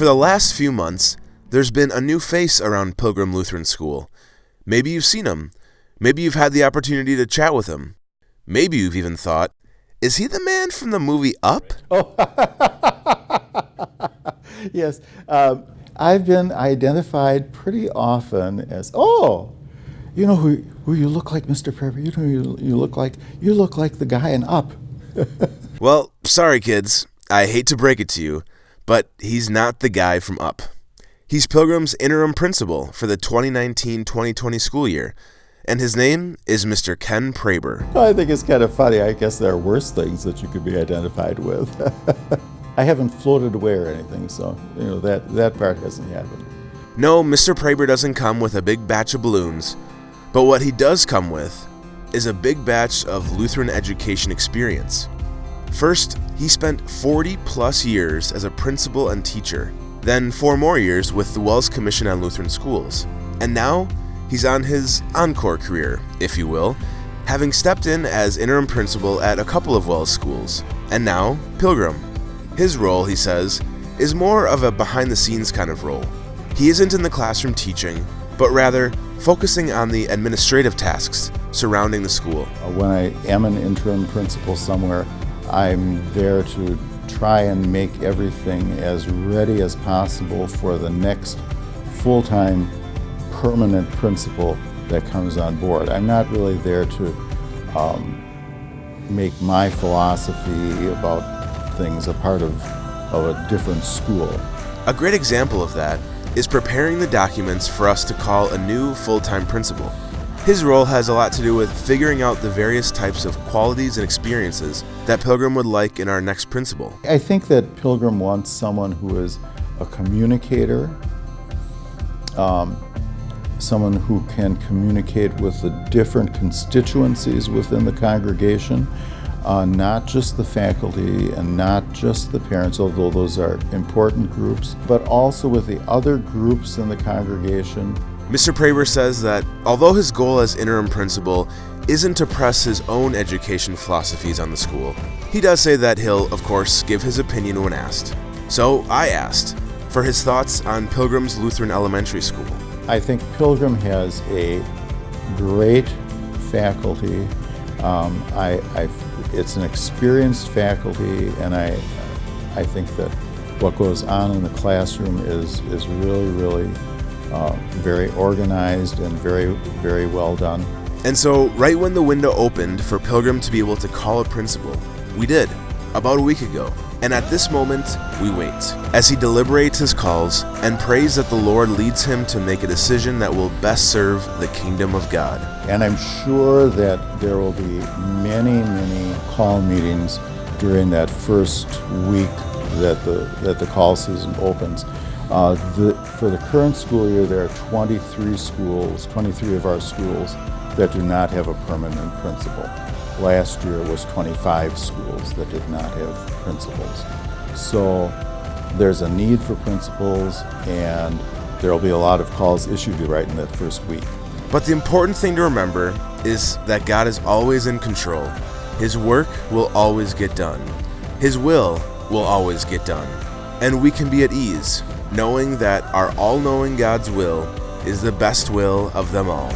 For the last few months, there's been a new face around Pilgrim Lutheran School. Maybe you've seen him. Maybe you've had the opportunity to chat with him. Maybe you've even thought, is he the man from the movie Up? Oh, yes. I've been identified pretty often as, you know who you look like, Mr. Prayer. You know you look like the guy in Up. Well, sorry kids, I hate to break it to you, but he's not the guy from Up. He's Pilgrim's interim principal for the 2019-2020 school year, and his name is Mr. Ken Praber. I think it's kind of funny. I guess there are worse things that you could be identified with. I haven't floated away or anything, so that part hasn't happened. No, Mr. Praber doesn't come with a big batch of balloons, but what he does come with is a big batch of Lutheran education experience. First, he spent 40 plus years as a principal and teacher, then 4 more years with the Wells Commission on Lutheran Schools, and now he's on his encore career, if you will, having stepped in as interim principal at a couple of Wells schools, and now Pilgrim. His role, he says, is more of a behind-the-scenes kind of role. He isn't in the classroom teaching, but rather focusing on the administrative tasks surrounding the school. When I am an interim principal somewhere, I'm there to try and make everything as ready as possible for the next full-time permanent principal that comes on board. I'm not really there to make my philosophy about things a part of a different school. A great example of that is preparing the documents for us to call a new full-time principal. His role has a lot to do with figuring out the various types of qualities and experiences that Pilgrim would like in our next principal. I think that Pilgrim wants someone who is a communicator, someone who can communicate with the different constituencies within the congregation, not just the faculty and not just the parents, although those are important groups, but also with the other groups in the congregation. Mr. Praber says that although his goal as interim principal isn't to press his own education philosophies on the school, he does say that he'll, of course, give his opinion when asked. So I asked for his thoughts on Pilgrim's Lutheran Elementary School. I think Pilgrim has a great faculty. It's an experienced faculty, and I think that what goes on in the classroom is really very organized and very, very well done. And so, right when the window opened for Pilgrim to be able to call a principal, we did, about a week ago. And at this moment, we wait, as he deliberates his calls and prays that the Lord leads him to make a decision that will best serve the kingdom of God. And I'm sure that there will be many call meetings during that first week that the call season opens. For the current school year, there are 23 of our schools that do not have a permanent principal. Last year was 25 schools that did not have principals. So there's a need for principals, and there will be a lot of calls issued right in that first week. But the important thing to remember is that God is always in control. His work will always get done. His will always get done. And we can be at ease, knowing that our all-knowing God's will is the best will of them all.